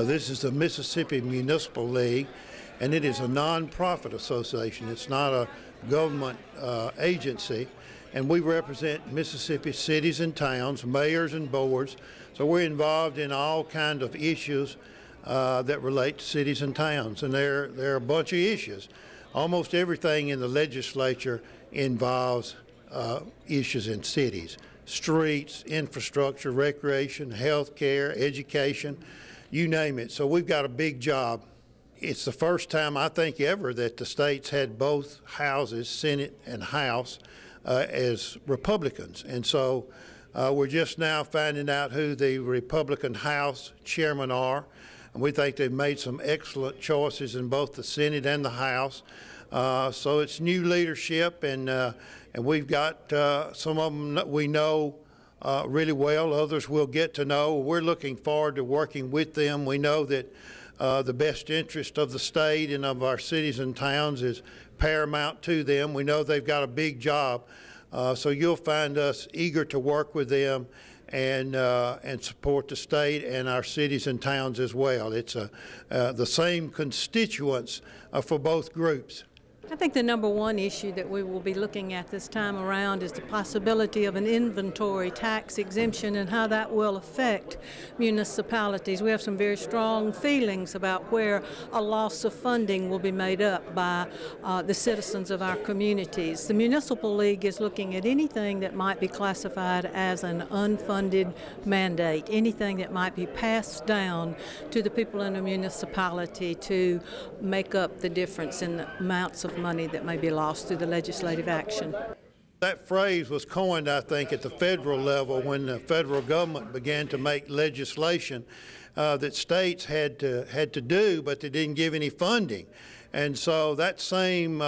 This is the Mississippi Municipal League, and it is a nonprofit association. It's not a government agency, and we represent Mississippi cities and towns, mayors and boards. So we're involved in all kinds of issues that relate to cities and towns, and there are a bunch of issues. Almost everything in the legislature involves issues in cities: streets, infrastructure, recreation, health care, education, you name it. So we've got a big job. It's the first time, I think, ever that the state's had both houses, Senate and House, as Republicans. And so we're just now finding out who the Republican House chairmen are. And we think they've made some excellent choices in both the Senate and the House. So it's new leadership, and we've got some of them that we know really well. Others we'll get to know. We're looking forward to working with them. We know that the best interest of the state and of our cities and towns is paramount to them. We know they've got a big job, so you'll find us eager to work with them and support the state and our cities and towns as well. It's the same constituents for both groups. I think the number one issue that we will be looking at this time around is the possibility of an inventory tax exemption and how that will affect municipalities. We have some very strong feelings about where a loss of funding will be made up by the citizens of our communities. The Municipal League is looking at anything that might be classified as an unfunded mandate, anything that might be passed down to the people in a municipality to make up the difference in the amounts of money that may be lost through the legislative action. That phrase was coined, I think, at the federal level when the federal government began to make legislation that states had to do, but they didn't give any funding. And so that same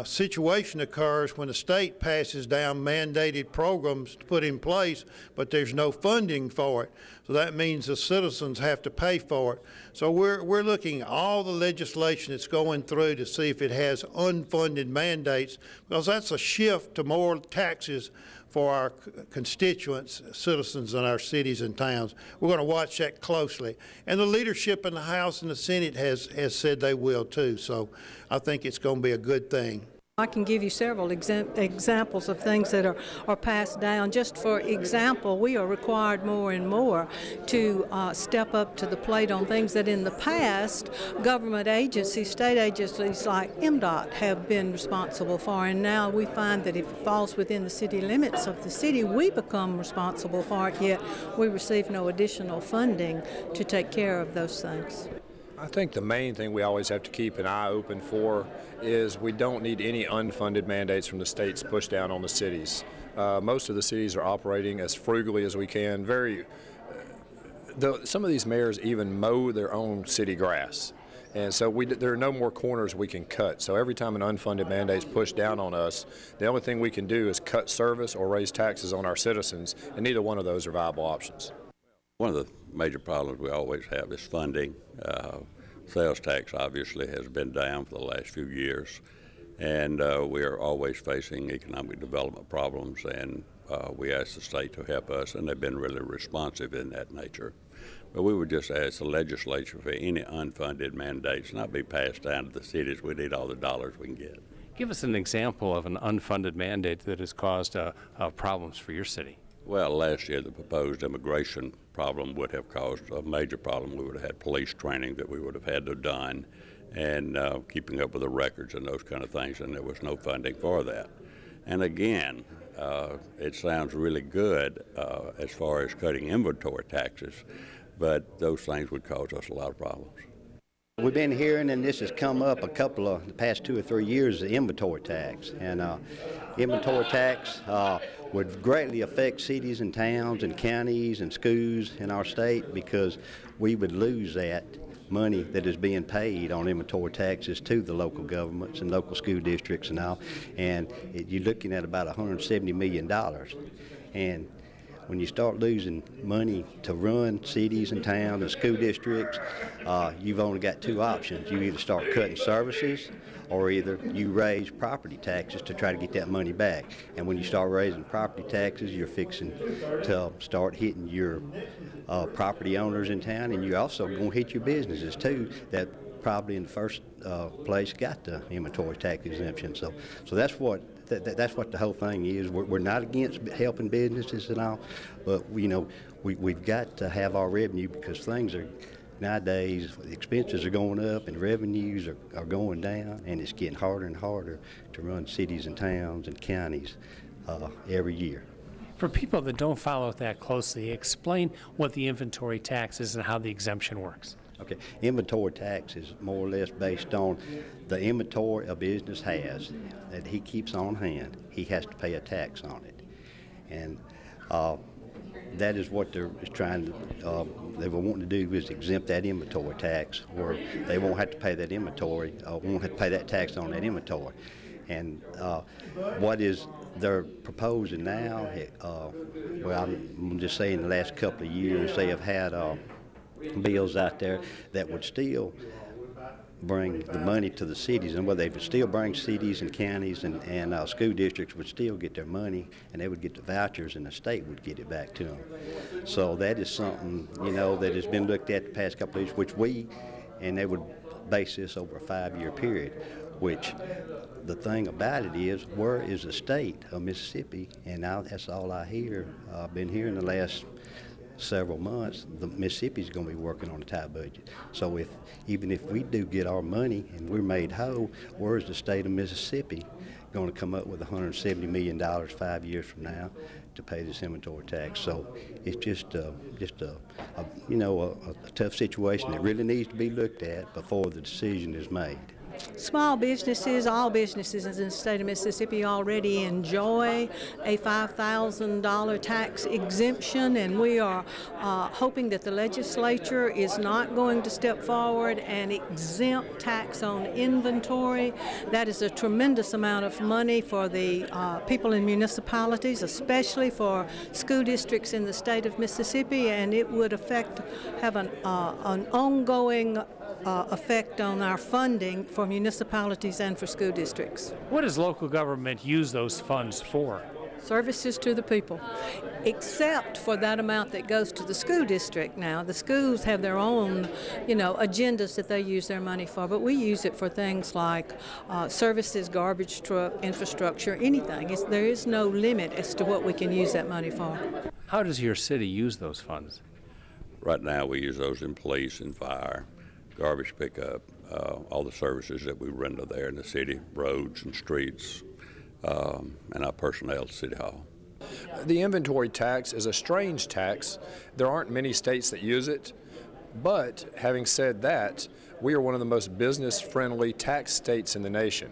situation occurs when the state passes down mandated programs to put in place, but there's no funding for it. So that means the citizens have to pay for it. So we're looking at all the legislation that's going through to see if it has unfunded mandates, because that's a shift to more taxes for our constituents, citizens in our cities and towns. We're going to watch that closely. And the leadership in the House and the Senate has said they will too. So I think it's going to be a good thing. I can give you several examples of things that are passed down. Just for example, we are required more and more to step up to the plate on things that in the past government agencies, state agencies like MDOT have been responsible for, and now we find that if it falls within the city limits of the city, we become responsible for it, yet we receive no additional funding to take care of those things. I think the main thing we always have to keep an eye open for is we don't need any unfunded mandates from the states pushed down on the cities. Most of the cities are operating as frugally as we can. Some of these mayors even mow their own city grass. And so there are no more corners we can cut. So every time an unfunded mandate is pushed down on us, the only thing we can do is cut service or raise taxes on our citizens, and neither one of those are viable options. One of the major problems we always have is funding. Sales tax obviously has been down for the last few years, and we are always facing economic development problems, and we ask the state to help us, and they've been really responsive in that nature. But we would just ask the legislature for any unfunded mandates not be passed down to the cities. We need all the dollars we can get. Give us an example of an unfunded mandate that has caused problems for your city. Well, last year the proposed immigration problem would have caused a major problem. We would have had police training that we would have had to have done, and keeping up with the records and those kind of things, and there was no funding for that. And again, it sounds really good as far as cutting inventory taxes, but those things would cause us a lot of problems. We've been hearing, and this has come up the past 2 or 3 years, the inventory tax. And inventory tax would greatly affect cities and towns and counties and schools in our state, because we would lose that money that is being paid on inventory taxes to the local governments and local school districts and all. And you're looking at about $170 million. And when you start losing money to run cities and towns and school districts, you've only got two options. You either start cutting services, or either you raise property taxes to try to get that money back. And when you start raising property taxes, you're fixing to start hitting your property owners in town, and you're also going to hit your businesses too that probably in the first place got the inventory tax exemption. So that's what that's what the whole thing is. We're not against helping businesses and all, but we've got to have our revenue, because things are nowadays, the expenses are going up and revenues are going down, and it's getting harder and harder to run cities and towns and counties every year. For people that don't follow it that closely, explain what the inventory tax is and how the exemption works. Okay, inventory tax is more or less based on the inventory a business has that he keeps on hand. He has to pay a tax on it, and that is what they're trying to. They were wanting to do is exempt that inventory tax, where they won't have to pay that inventory, won't have to pay that tax on that inventory. And what is they're proposing now? Well, I'm just saying, in the last couple of years, they have had bills out there that would still bring the money to the cities, and where they would still bring cities and counties and school districts would still get their money, and they would get the vouchers, and the state would get it back to them. So that is something, that has been looked at the past couple of years, and they would base this over a 5-year period, which the thing about it is, where is the state of Mississippi? And now that's all I hear. I've been hearing the last several months, the Mississippi's going to be working on a tight budget. So even if we do get our money and we're made whole, where is the state of Mississippi going to come up with $170 million 5 years from now to pay this inventory tax? So it's just a tough situation that really needs to be looked at before the decision is made. Small businesses, all businesses in the state of Mississippi already enjoy a $5,000 tax exemption, and we are hoping that the legislature is not going to step forward and exempt tax on inventory. That is a tremendous amount of money for the people in municipalities, especially for school districts in the state of Mississippi, and it would have an ongoing effect on our funding for municipalities and for school districts. What does local government use those funds for? Services to the people, except for that amount that goes to the school district now. The schools have their own, agendas that they use their money for, but we use it for things like services, garbage truck, infrastructure, anything. There is no limit as to what we can use that money for. How does your city use those funds? Right now we use those in police and fire, garbage pickup, all the services that we render there in the city, roads and streets, and our personnel at City Hall. The inventory tax is a strange tax. There aren't many states that use it, but having said that, we are one of the most business-friendly tax states in the nation.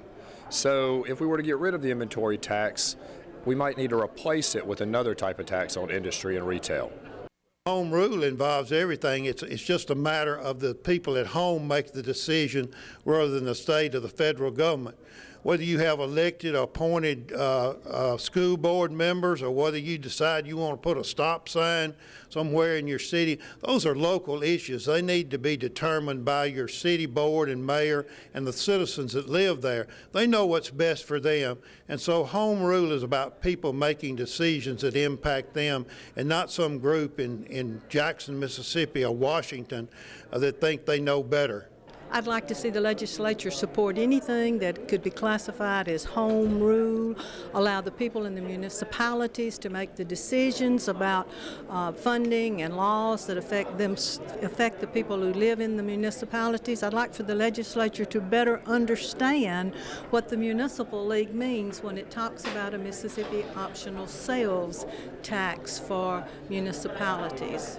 So if we were to get rid of the inventory tax, we might need to replace it with another type of tax on industry and retail. Home rule involves everything. It's just a matter of the people at home make the decision rather than the state or the federal government. Whether you have elected or appointed school board members, or whether you decide you want to put a stop sign somewhere in your city, those are local issues. They need to be determined by your city board and mayor and the citizens that live there. They know what's best for them. And so home rule is about people making decisions that impact them, and not some group in Jackson, Mississippi or Washington that think they know better. I'd like to see the legislature support anything that could be classified as home rule, allow the people in the municipalities to make the decisions about funding and laws that affect the people who live in the municipalities. I'd like for the legislature to better understand what the municipal league means when it talks about a Mississippi optional sales tax for municipalities.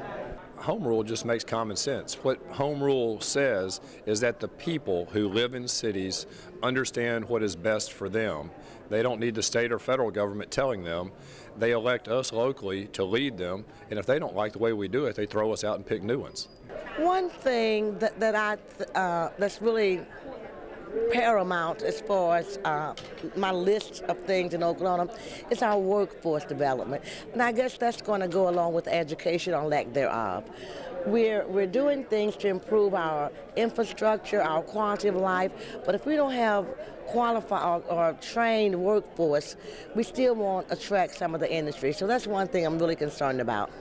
Home rule just makes common sense. What home rule says is that the people who live in cities understand what is best for them. They don't need the state or federal government telling them. They elect us locally to lead them, and if they don't like the way we do it, they throw us out and pick new ones. One thing that's really paramount as far as my list of things in Okolona is our workforce development. And I guess that's going to go along with education or lack thereof. We're doing things to improve our infrastructure, our quality of life, but if we don't have qualified or trained workforce, we still won't attract some of the industry. So that's one thing I'm really concerned about.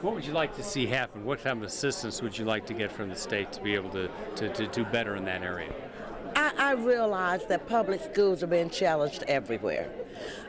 What would you like to see happen? What kind of assistance would you like to get from the state to be able to do better in that area? I realize that public schools are being challenged everywhere.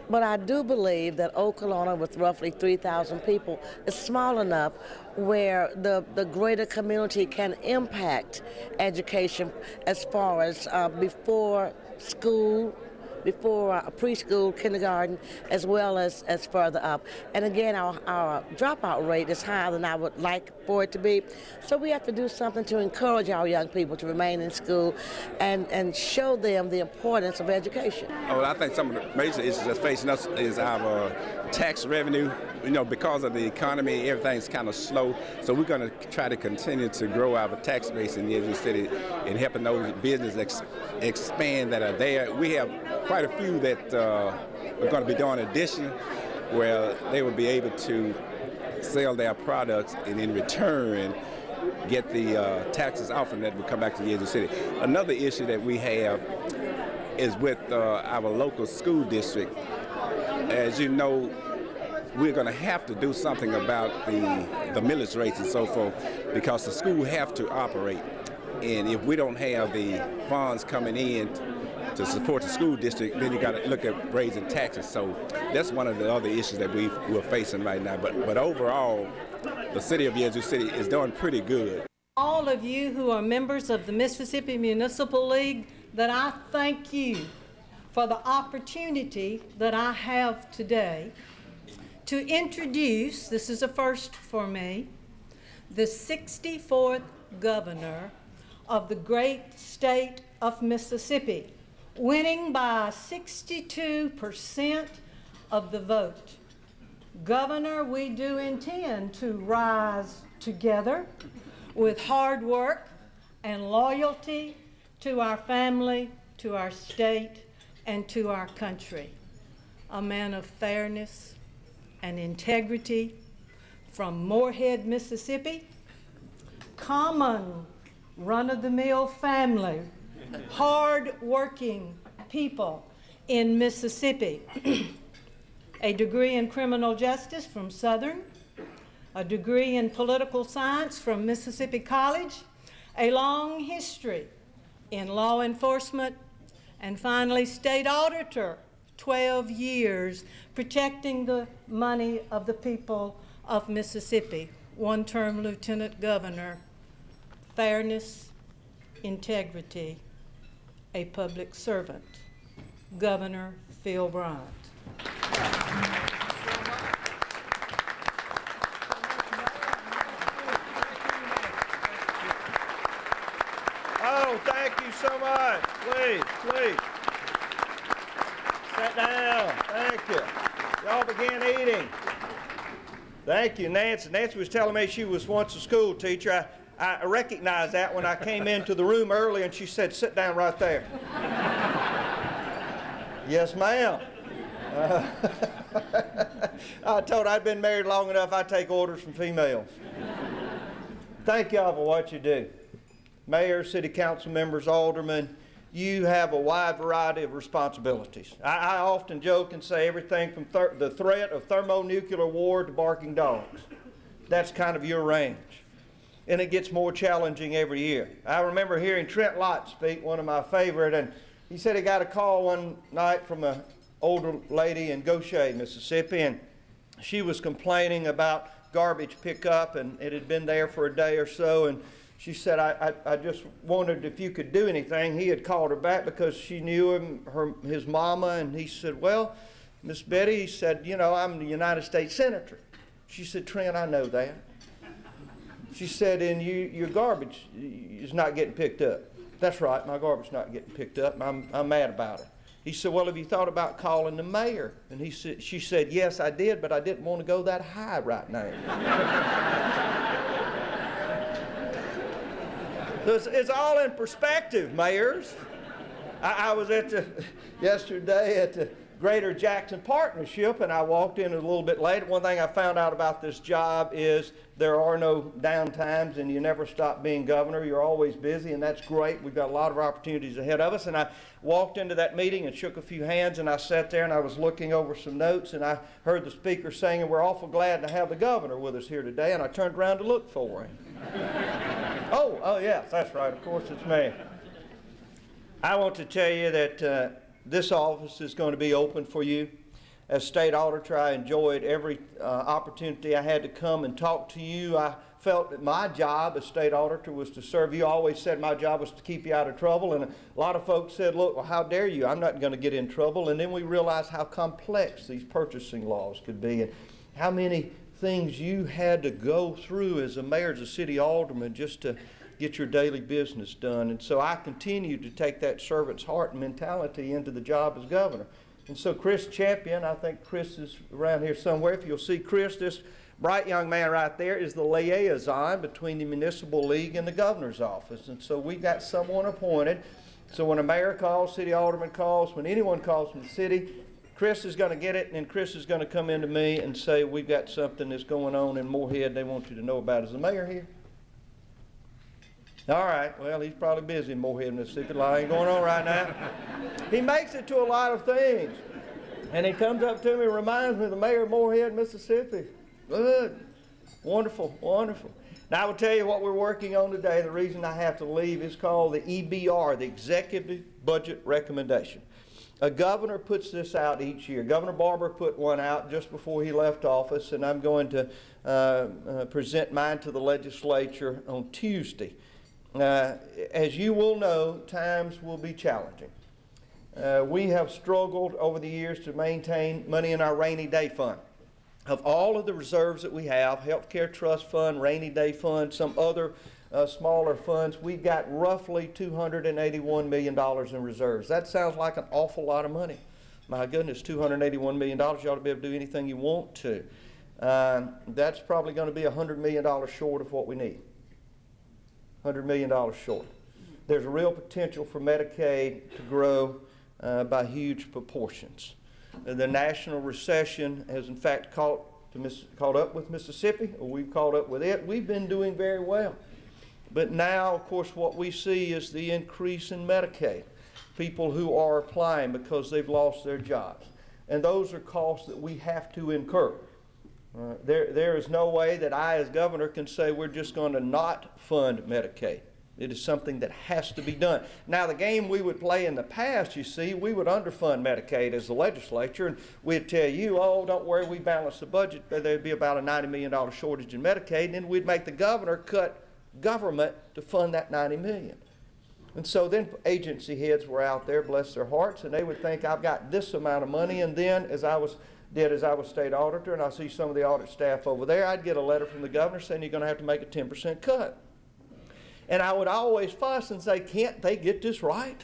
But I do believe that Okolona, with roughly 3,000 people, is small enough where the greater community can impact education as far as before school, before preschool, kindergarten, as well as further up. And again, our dropout rate is higher than I would like for it to be. So we have to do something to encourage our young people to remain in school and show them the importance of education. Oh, I think some of the major issues that's facing us is our tax revenue. You know, because of the economy, everything's kind of slow. So we're going to try to continue to grow our tax base in Yazoo City and helping those businesses expand that are there. We have quite a few that we're going to be doing addition where they will be able to sell their products and in return get the taxes off and that will come back to Yazoo City. Another issue that we have is with our local school district. As you know, we're going to have to do something about the millage rates and so forth because the school have to operate. And if we don't have the funds coming in to support the school district, then you got to look at raising taxes. So that's one of the other issues that we're facing right now. But overall, the city of Yazoo City is doing pretty good. All of you who are members of the Mississippi Municipal League, that I thank you for the opportunity that I have today to introduce, this is a first for me, the 64th governor of the great state of Mississippi, winning by 62% of the vote. Governor, we do intend to rise together with hard work and loyalty to our family, to our state, and to our country. A man of fairness and integrity from Morehead, Mississippi, common run-of-the-mill family, hard-working people in Mississippi. A degree in criminal justice from Southern, a degree in political science from Mississippi College, a long history in law enforcement, and finally state auditor, 12 years, protecting the money of the people of Mississippi. One-term lieutenant governor, fairness, integrity, a public servant, Governor Phil Bryant. Oh, thank you so much. Please, please. Sit down. Thank you. Y'all begin eating. Thank you, Nancy. Nancy was telling me she was once a school teacher. I recognized that when I came into the room early and she said, sit down right there. Yes, ma'am. I told her I'd been married long enough, I'd take orders from females. Thank y'all for what you do. Mayor, city council members, aldermen, you have a wide variety of responsibilities. I often joke and say everything from the threat of thermonuclear war to barking dogs. That's kind of your range. And it gets more challenging every year. I remember hearing Trent Lott speak, one of my favorite, and he said he got a call one night from an older lady in Goshen, Mississippi, and she was complaining about garbage pickup, and it had been there for a day or so, and she said, I just wondered if you could do anything. He had called her back because she knew him, his mama, and he said, well, Miss Betty, he said, you know, I'm the United States Senator. She said, Trent, I know that. She said, and your garbage is not getting picked up. That's right, my garbage is not getting picked up, and I'm mad about it. He said, well, have you thought about calling the mayor? And she said, yes, I did, but I didn't want to go that high right now. So it's all in perspective, mayors. I was yesterday at the Greater Jackson Partnership, and I walked in a little bit late. One thing I found out about this job is there are no downtimes, and you never stop being governor. You're always busy, and that's great. We've got a lot of opportunities ahead of us. And I walked into that meeting and shook a few hands, and I sat there and I was looking over some notes, and I heard the speaker saying, we're awful glad to have the governor with us here today, and I turned around to look for him. Oh yes, that's right. Of course, it's me. I want to tell you that this office is going to be open for you. As state auditor, I enjoyed every opportunity I had to come and talk to you. I felt that my job as state auditor was to serve you. I always said my job was to keep you out of trouble, and a lot of folks said, look, well, how dare you? I'm not going to get in trouble. And then we realized how complex these purchasing laws could be and how many things you had to go through as a mayor, as a city alderman, just to get your daily business done. And so I continue to take that servant's heart and mentality into the job as governor. And so Chris Champion, I think Chris is around here somewhere. If you'll see Chris, this bright young man right there is the liaison between the Municipal League and the governor's office. And so we got someone appointed. So when a mayor calls, city alderman calls, when anyone calls from the city, Chris is going to get it, and then Chris is going to come into me and say, we've got something that's going on in Moorhead they want you to know about. Is the mayor here? All right, well, he's probably busy in Moorhead, Mississippi. A lot ain't going on right now. He makes it to a lot of things. And he comes up to me and reminds me of the mayor of Moorhead, Mississippi. Good. Wonderful, wonderful. Now, I will tell you what we're working on today. The reason I have to leave is called the EBR, the Executive Budget Recommendation. A governor puts this out each year. Governor Barber put one out just before he left office, and I'm going to present mine to the legislature on Tuesday. As you will know, times will be challenging. We have struggled over the years to maintain money in our rainy day fund. Of all of the reserves that we have, Healthcare Trust Fund, Rainy Day Fund, some other smaller funds, we've got roughly $281 million in reserves. That sounds like an awful lot of money. My goodness, $281 million, you ought to be able to do anything you want to. That's probably going to be $100 million short of what we need. $100 million short. There's a real potential for Medicaid to grow by huge proportions. The national recession has in fact caught up with Mississippi, or we've caught up with it. We've been doing very well. But now, of course, what we see is the increase in Medicaid. People who are applying because they've lost their jobs. And those are costs that we have to incur. There is no way that I as governor can say we're just going to not fund Medicaid. It is something that has to be done. Now, the game we would play in the past, you see, we would underfund Medicaid as the legislature, and we'd tell you, oh, don't worry, we balance the budget. There'd be about a $90 million shortage in Medicaid, and then we'd make the governor cut government to fund that $90 million. And so then agency heads were out there, bless their hearts, and they would think, I've got this amount of money, and then as I was state auditor, and I see some of the audit staff over there, I'd get a letter from the governor saying you're going to have to make a 10% cut. And I would always fuss and say, can't they get this right?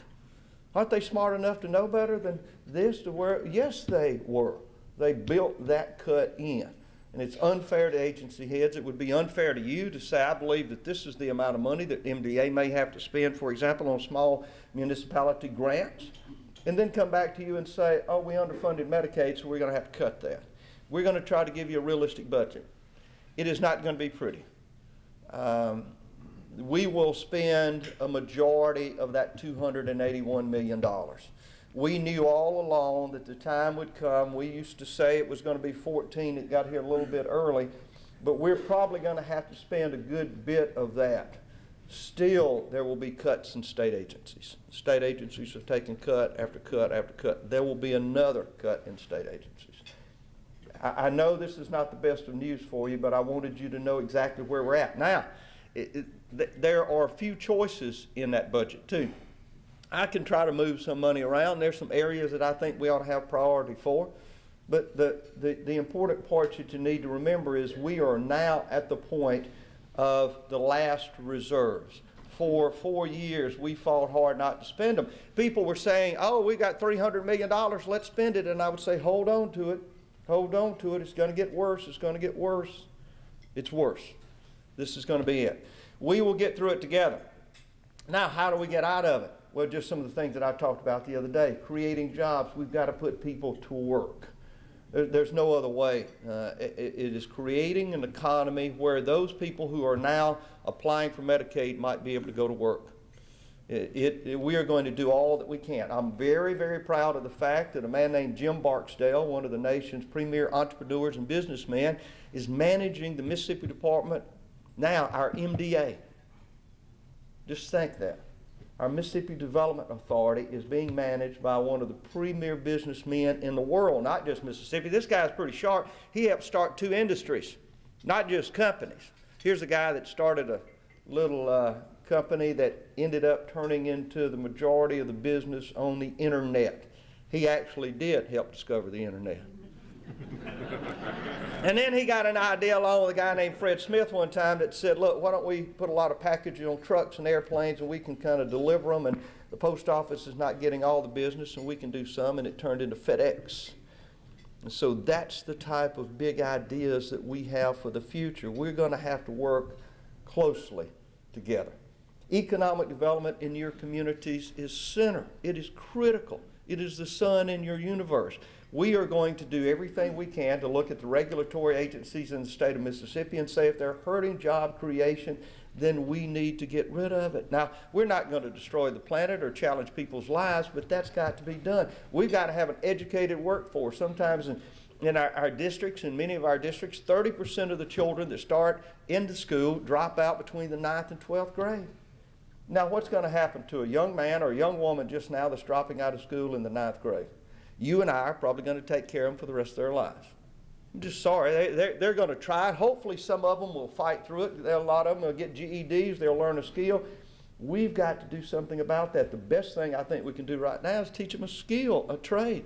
Aren't they smart enough to know better than this to where? Yes, they were. They built that cut in. And it's unfair to agency heads. It would be unfair to you to say, I believe that this is the amount of money that MDA may have to spend, for example, on small municipality grants, and then come back to you and say, oh, we underfunded Medicaid, so we're going to have to cut that. We're going to try to give you a realistic budget. It is not going to be pretty. We will spend a majority of that $281 million. We knew all along that the time would come. We used to say it was going to be 14. It got here a little bit early. But we're probably going to have to spend a good bit of that. Still, there will be cuts in state agencies. State agencies have taken cut after cut after cut. There will be another cut in state agencies. I know this is not the best of news for you, but I wanted you to know exactly where we're at. Now, there are a few choices in that budget, too. I can try to move some money around. There's some areas that I think we ought to have priority for. But the important part that you need to remember is we are now at the point of the last reserves. For 4 years, we fought hard not to spend them. People were saying, oh, we got $300 million, let's spend it. And I would say, hold on to it. Hold on to it. It's going to get worse. It's going to get worse. It's worse. This is going to be it. We will get through it together. Now, how do we get out of it? Well, just some of the things that I talked about the other day. Creating jobs, we've got to put people to work. There's no other way. It is creating an economy where those people who are now applying for Medicaid might be able to go to work. We are going to do all that we can. I'm very, very proud of the fact that a man named Jim Barksdale, one of the nation's premier entrepreneurs and businessmen, is managing the Mississippi Department, now our MDA. Just think that. Our Mississippi Development Authority is being managed by one of the premier businessmen in the world, not just Mississippi. This guy's pretty sharp. He helped start 2 industries, not just companies. Here's a guy that started a little company that ended up turning into the majority of the business on the internet. He actually did help discover the internet. And then he got an idea along with a guy named Fred Smith one time that said, look, why don't we put a lot of packages on trucks and airplanes and we can kind of deliver them, and the post office is not getting all the business and we can do some, and it turned into FedEx. And so that's the type of big ideas that we have for the future. We're going to have to work closely together. Economic development in your communities is center. It is critical. It is the sun in your universe. We are going to do everything we can to look at the regulatory agencies in the state of Mississippi and say if they're hurting job creation, then we need to get rid of it. Now, we're not going to destroy the planet or challenge people's lives, but that's got to be done. We've got to have an educated workforce. Sometimes in our districts, in many of our districts, 30% of the children that start into school drop out between the 9th and 12th grade. Now, what's going to happen to a young man or a young woman just now that's dropping out of school in the 9th grade? You and I are probably going to take care of them for the rest of their lives. I'm just sorry. They're going to try it. Hopefully some of them will fight through it. A lot of them will get GEDs. They'll learn a skill. We've got to do something about that. The best thing I think we can do right now is teach them a skill, a trade.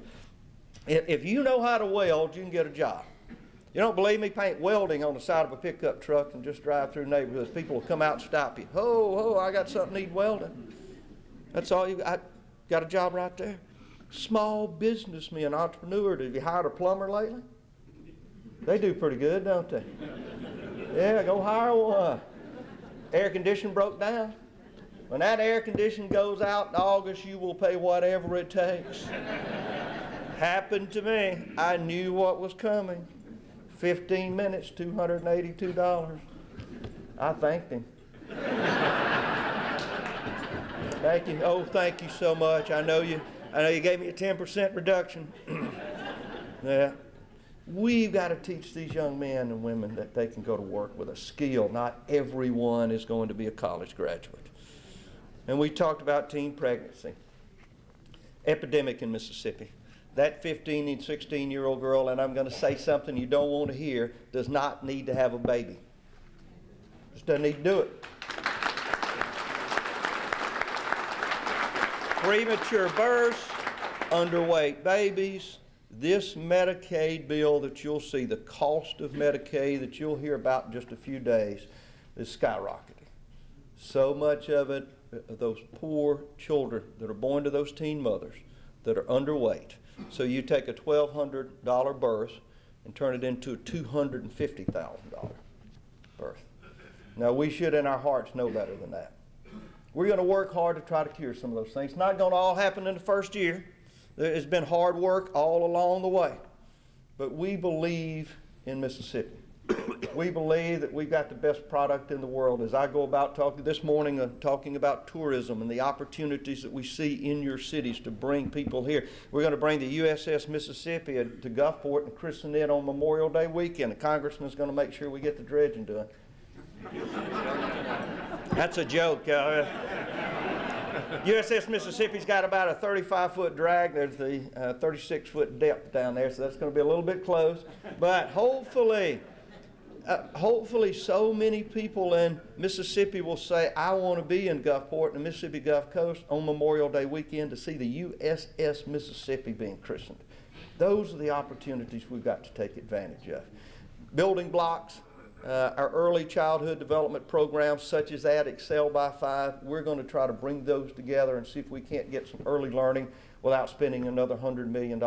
If you know how to weld, you can get a job. You don't believe me? Paint welding on the side of a pickup truck and just drive through neighborhoods. People will come out and stop you. Oh, I got something need welding. That's all you got. Got a job right there. Small businessmen, entrepreneurs. Have you hired a plumber lately? They do pretty good, don't they? Yeah, go hire one. Air conditioning broke down. When that air conditioning goes out in August, you will pay whatever it takes. Happened to me. I knew what was coming. 15 minutes, $282. I thanked him. Thank you. Oh, thank you so much. I know you gave me a 10% reduction. Yeah. We've got to teach these young men and women that they can go to work with a skill. Not everyone is going to be a college graduate. And we talked about teen pregnancy. Epidemic in Mississippi. That 15 and 16-year-old girl, and I'm going to say something you don't want to hear, does not need to have a baby. Just doesn't need to do it. Premature births, underweight babies. This Medicaid bill that you'll see, the cost of Medicaid that you'll hear about in just a few days, is skyrocketing. So much of it, those poor children that are born to those teen mothers that are underweight. So you take a $1,200 birth and turn it into a $250,000 birth. Now, we should in our hearts know better than that. We're going to work hard to try to cure some of those things. It's not going to all happen in the first year. It's been hard work all along the way. But we believe in Mississippi. We believe that we've got the best product in the world. As I go about talking this morning, talking about tourism and the opportunities that we see in your cities to bring people here. We're going to bring the USS Mississippi to Gulfport and christen it on Memorial Day weekend. The congressman's going to make sure we get the dredging done. That's a joke. USS Mississippi's got about a 35-foot drag. There's the 36-foot depth down there, so that's going to be a little bit close. But hopefully so many people in Mississippi will say, I want to be in Gulfport and the Mississippi Gulf Coast on Memorial Day weekend to see the USS Mississippi being christened. Those are the opportunities we've got to take advantage of. Building blocks, our early childhood development programs such as that, Excel by 5, we're going to try to bring those together and see if we can't get some early learning without spending another $100 million.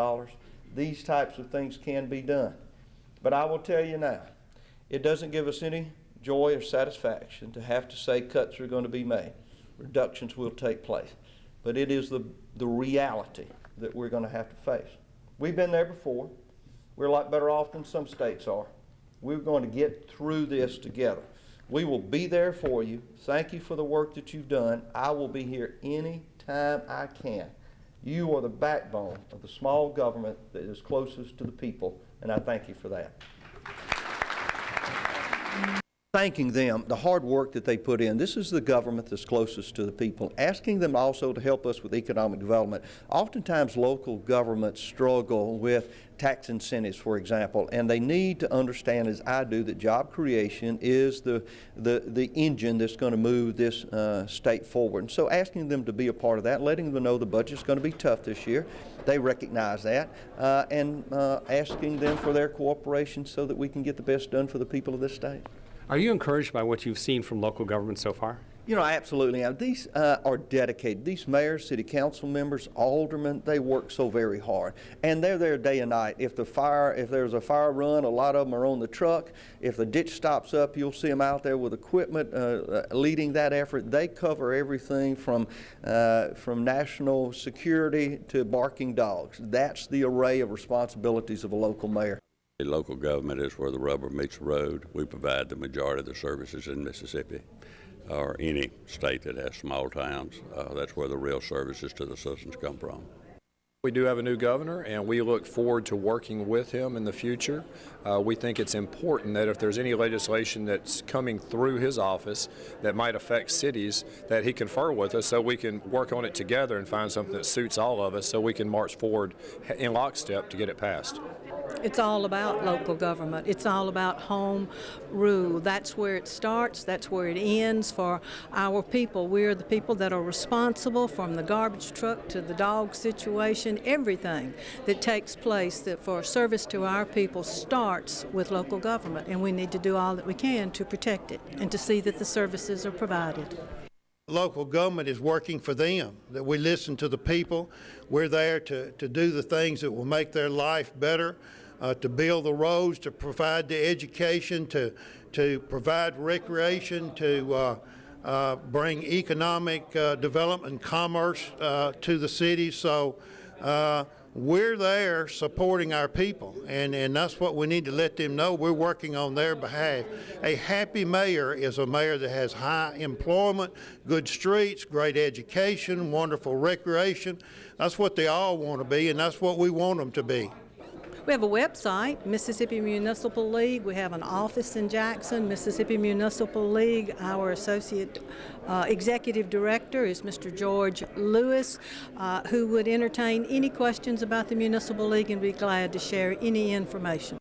These types of things can be done. But I will tell you now, it doesn't give us any joy or satisfaction to have to say cuts are going to be made. Reductions will take place. but it is the reality that we're going to have to face. We've been there before. We're a lot better off than some states are. We're going to get through this together. We will be there for you. Thank you for the work that you've done. I will be here any time I can. You are the backbone of the small government that is closest to the people, and I thank you for that. Thanking them, the hard work that they put in. This is the government that's closest to the people. Asking them also to help us with economic development. Oftentimes local governments struggle with tax incentives, for example, and they need to understand, as I do, that job creation is the engine that's going to move this state forward. And so asking them to be a part of that, letting them know the budget's going to be tough this year. They recognize that, and asking them for their cooperation so that we can get the best done for the people of this state. Are you encouraged by what you've seen from local government so far? You know, I absolutely am. These are dedicated. These mayors, city council members, aldermen, they work so very hard. And they're there day and night. If there's a fire run, a lot of them are on the truck. If the ditch stops up, you'll see them out there with equipment leading that effort. They cover everything from national security to barking dogs. That's the array of responsibilities of a local mayor. Local government is where the rubber meets the road. We provide the majority of the services in Mississippi, or any state that has small towns. That's where the real services to the citizens come from. We do have a new governor, and we look forward to working with him in the future. We think it's important that if there's any legislation that's coming through his office that might affect cities, that he confer with us so we can work on it together and find something that suits all of us so we can march forward in lockstep to get it passed. It's all about local government. It's all about home rule. That's where it starts. That's where it ends for our people. We're the people that are responsible, from the garbage truck to the dog situation. Everything that takes place that for service to our people starts with local government, and we need to do all that we can to protect it and to see that the services are provided. Local government is working for them, that we listen to the people. We're there to do the things that will make their life better, to build the roads, to provide the education, to provide recreation, to bring economic development and commerce to the city. So we're there supporting our people, and that's what we need to let them know. We're working on their behalf. A happy mayor is a mayor that has high employment, good streets, great education, wonderful recreation. That's what they all want to be, and that's what we want them to be. We have a website, Mississippi Municipal League. We have an office in Jackson, Mississippi Municipal League. Our associate executive director is Mr. George Lewis, who would entertain any questions about the Municipal League and be glad to share any information.